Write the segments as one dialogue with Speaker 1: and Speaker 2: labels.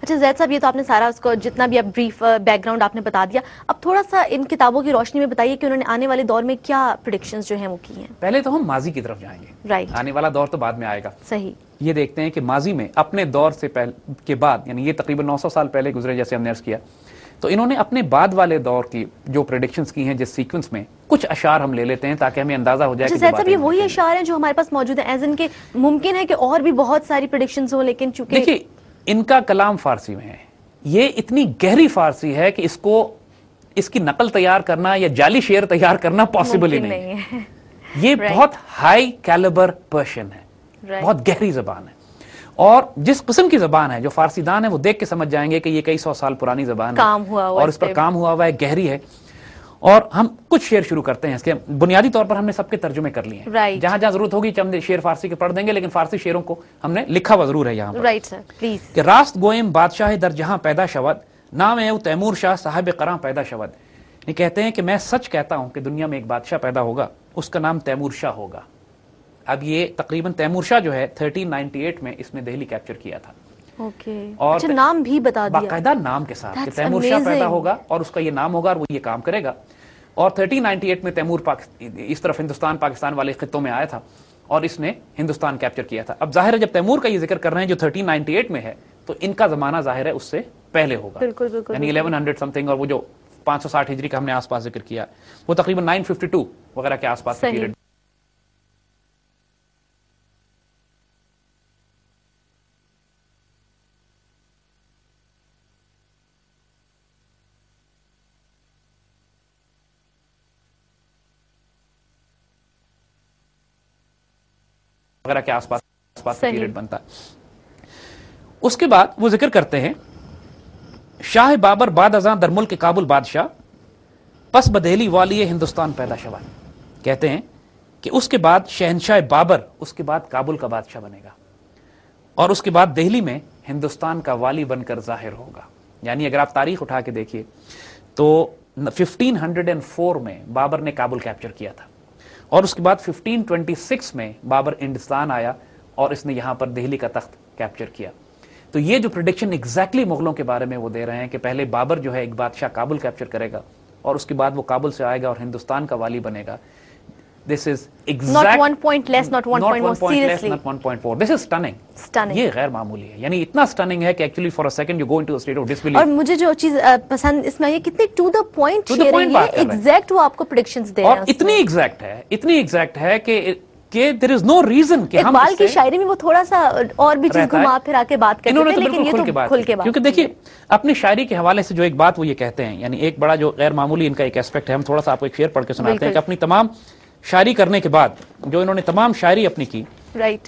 Speaker 1: اچھا زید صاحب، یہ تو آپ نے سارا اس کو جتنا بھی اب بریف بیک گراؤنڈ آپ نے بتا دیا، اب تھوڑا سا ان کتابوں کی روشنی میں بتائیے کہ انہوں نے آنے والے دور میں کیا پریڈکشنز جو ہیں وہ کی ہیں.
Speaker 2: پہلے تو ہم ماضی کی طرف جائیں گے.
Speaker 1: رائٹ.
Speaker 2: آنے والا دور تو بعد میں آئے گا.
Speaker 1: صحیح.
Speaker 2: یہ دیکھتے ہیں کہ ماضی میں اپنے دور سے کے بعد، یعنی یہ تقریباً 900 سال پہلے گزرے جیسے ہم نے عرض کیا، تو انہوں نے اپنے بعد والے دور کی جو پریڈکشنز کی ہیں جس سیکوینس میں، کچھ اشعار ہم لے لیتے ہیں تاکہ ہمیں اندازہ ہو جائے کہ
Speaker 1: زید صاحب یہ وہی اشعار ہیں جو ہمارے پاس موجود ہیں، ایز ان کہ ممکن ہے کہ اور بھی بہت ساری پریڈکشنز ہوں، لیکن چونکہ
Speaker 2: دیکھیے ان کا کلام فارسی میں ہے، یہ اتنی گہری فارسی ہے کہ اس کی نقل تیار کرنا یا جعلی شعر تیار کرنا پاسبل ہی نہیں ہے. یہ بہت ہائی کیلیبر پرشین ہے، بہت گہری زبان ہے، اور جس قسم کی زبان ہے جو فارسی دان ہے وہ دیکھ کے سمجھ جائیں گے کہ یہ کئی سو سال پرانی زبان ہے اور اس پر کام ہوا ہوا ہے، گہری ہے. اور ہم کچھ شعر شروع کرتے ہیں اس کے، بنیادی طور پر ہم نے سب کے ترجمے کر لیے ہیں، جہاں جہاں ضرورت ہوگی چند شعر فارسی کے پڑھ دیں گے، لیکن فارسی شعروں کو ہم نے لکھا ہوا ضرور ہے یہاں پر.
Speaker 1: Right sir please.
Speaker 2: کہ راست گوئم بادشاہ در جہاں پیدا شود، نام ہے تیمور شاہ صاحب قراں پیدا شود. یہ کہتے ہیں کہ میں سچ کہتا ہوں کہ دنیا میں ایک بادشاہ پیدا ہوگا، اس کا نام تیمور شاہ ہوگا. اب یہ تقریباً تیمور شاہ جو ہے 1398 میں اس نے دہلی کیپچر کیا تھا.
Speaker 1: اور اچھا نام بھی بتا دیا
Speaker 2: باقاعدہ نام کے ساتھ کہ تیمور شاہ پیدا ہوگا اور اس کا یہ نام ہوگا اور وہ یہ کام کرے گا. اور 1398 میں تیمور اس طرف ہندوستان پاکستان والے خطوں میں آیا تھا اور اس نے ہندوستان کیپچر کیا تھا. اب ظاہر ہے جب تیمور کا یہ ذکر کر رہے ہیں جو 1398 میں ہے تو ان کا زمانہ ظاہر ہے اس سے پہلے ہوگا، یعنی 1100 سمتھنگ. اور وہ جو 560 ہجری کا ہم نے آس پاس ذکر کیا وہ تقریباً 952 وغیرہ کے آس پاس کا پیریڈ. وغیرہ کے آس پاس پیریڈ بنتا. اس کے بعد وہ ذکر کرتے ہیں شاہ بابر بعد ازاں در ملک کابل بادشاہ، پس بدہلی والی ہندوستان پیدا شود. کہتے ہیں کہ اس کے بعد شہنشاہ بابر اس کے بعد کابل کا بادشاہ بنے گا اور اس کے بعد دہلی میں ہندوستان کا والی بن کر ظاہر ہوگا. یعنی اگر آپ تاریخ اٹھا کے دیکھیے تو 1504 میں بابر نے کابل کیپچر کیا تھا اور اس کے بعد 1526 میں بابر ہندوستان آیا اور اس نے یہاں پر دہلی کا تخت کیپچر کیا. تو یہ جو پریڈکشن ایگزیکٹلی مغلوں کے بارے میں وہ دے رہے ہیں کہ پہلے بابر جو ہے ایک بادشاہ کابل کیپچر کرے گا اور اس کے بعد وہ کابل سے آئے گا اور ہندوستان کا والی بنے گا. This is exact,
Speaker 1: not 1 point less, not 1 point more, seriously.
Speaker 2: Not 1.4. This is stunning. یہ غیر معمولی ہے، یعنی اتنا stunning ہے کہ actually for a second you go into a state of disbelief.
Speaker 1: اور مجھے جو چیز پسند اس میں یہ کتنی to the point شیئرنگ ہے، exact وہ آپ کو predictions دے رہے ہیں.
Speaker 2: اور اتنی exact ہے کہ there is no reason کہ ہم
Speaker 1: اقبال کی شاعری میں وہ تھوڑا سا اور بھی چیز گھما پھرا کے بات کرتے ہیں، لیکن یہ تو کھل کے بات.
Speaker 2: کیونکہ دیکھیے اپنی شاعری کے حوالے سے جو ایک بات وہ یہ کہتے ہیں، یعنی ایک بڑا جو غیر معمولی ان کا ایک ایسپیکٹ ہے، ہم تھوڑا سا آپ کو ایک شعر پڑھ کے سناتے ہیں کہ اپنی تمام شاعری کرنے کے بعد جو انہوں نے تمام شاعری اپنی کی،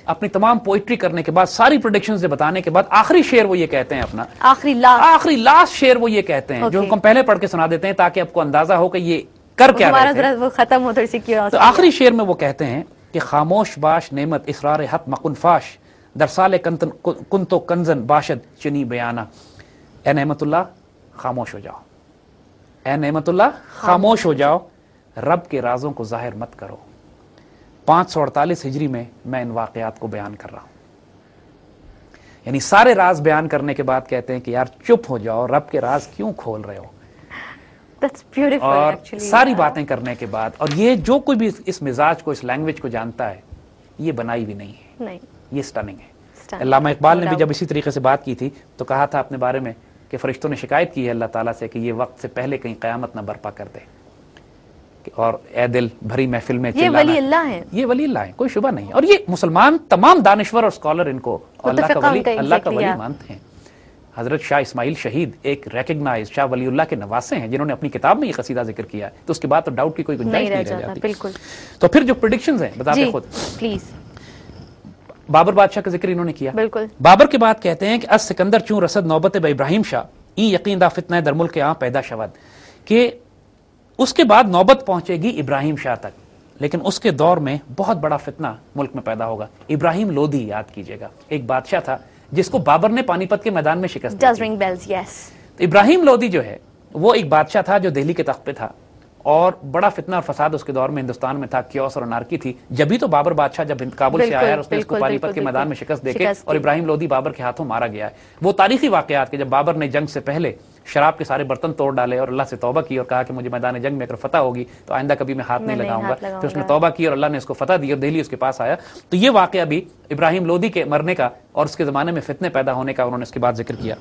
Speaker 2: اپنی تمام پوئٹری کرنے کے بعد، ساری پروڈکشنز بتانے کے بعد، آخری شعر وہ یہ کہتے ہیں، اپنا آخری لاسٹ شعر وہ یہ کہتے ہیں جو ہم پہلے پڑھ کے سنا دیتے ہیں تاکہ آپ کو اندازہ ہو کہ یہ کر کیا رہے تھے.
Speaker 1: ختم ہو تھوڑی سی
Speaker 2: تو آخری شعر میں وہ کہتے ہیں کہ خاموش باش نعمت اسرار حق مکن فاش، در سال کنتو کنزن باشد چنی بیانہ. اے نعمت اللہ خاموش ہو جاؤ، اے نعمت اللہ خاموش ہو جاؤ، رب کے رازوں کو ظاہر مت کرو. 548 ہجری میں میں ان واقعات کو بیان کر رہا ہوں. یعنی سارے راز بیان کرنے کے بعد کہتے ہیں کہ یار چپ ہو جاؤ، رب کے راز کیوں کھول رہے ہو. اور ساری باتیں کرنے کے بعد، اور یہ جو کوئی بھی اس مزاج کو، اس لینگویج کو جانتا ہے، یہ بنائی بھی نہیں ہے، یہ سٹننگ ہے. علامہ اقبال نے بھی جب اسی طریقے سے بات کی تھی تو کہا تھا اپنے بارے میں کہ فرشتوں نے شکایت کی ہے اللہ تعالیٰ سے کہ یہ وقت سے پہلے کہیں قیامت نہ برپا کر دے، اور اے دل بھری محفل میں
Speaker 1: یہ ولی اللہ ہیں،
Speaker 2: یہ ولی اللہ ہیں، کوئی شبہ نہیں. اور یہ مسلمان تمام دانشور اور اسکالر ان کو اللہ کا ولی مانتے ہیں. حضرت شاہ اسماعیل شہید ایک ریکگنائز شاہ ولی اللہ کے نواسے ہیں جنہوں نے اپنی کتاب میں یہ قصیدہ ذکر کیا ہے، تو اس کے بعد تو ڈاؤٹ کی کوئی گنجائش نہیں رہ جاتی. بالکل. تو پھر جو پریڈکشنز ہیں بتاتے خود
Speaker 1: پلیز.
Speaker 2: بابر بادشاہ کا ذکر انہوں نے کیا.
Speaker 1: بالکل.
Speaker 2: بابر کے بعد کہتے ہیں کہ از سکندر چون رسد نوبت با ابراہیم شاہ این یقین دا فتنہ در ملک آں پیدا شود، کہ اس کے بعد نوبت پہنچے گی ابراہیم شاہ تک، لیکن اس کے دور میں بہت بڑا فتنہ ملک میں پیدا ہوگا. ابراہیم لودھی یاد کیجئے گا، ایک بادشاہ تھا جس کو بابر نے پانی پت کے میدان میں شکست دی.
Speaker 1: ring bells, yes.
Speaker 2: ابراہیم لودھی جو ہے وہ ایک بادشاہ تھا جو دہلی کے تخت پہ تھا، اور بڑا فتنہ اور فساد اس کے دور میں ہندوستان میں تھا، کیوس اور انارکی تھی. جبھی تو بابر بادشاہ جب کابل سے آیا اور اس نے اس کو پانی پت کے میدان میں شکست دے کے اور ابراہیم لودھی بابر کے ہاتھوں مارا گیا ہے. وہ تاریخی واقعات کہ جب بابر نے جنگ سے پہلے شراب کے سارے برتن توڑ ڈالے اور اللہ سے توبہ کی اور کہا کہ مجھے میدان جنگ میں اگر فتح ہوگی تو آئندہ کبھی میں ہاتھ نہیں لگاؤں گا، پھر اس نے توبہ کی اور اللہ نے اس کو فتح دی اور دہلی اس کے پاس آیا. تو یہ واقعہ بھی ابراہیم لودھی کے مرنے کا اور اس کے زمانے میں فتنے پیدا ہونے کا انہوں نے اس کے بعد ذکر کیا.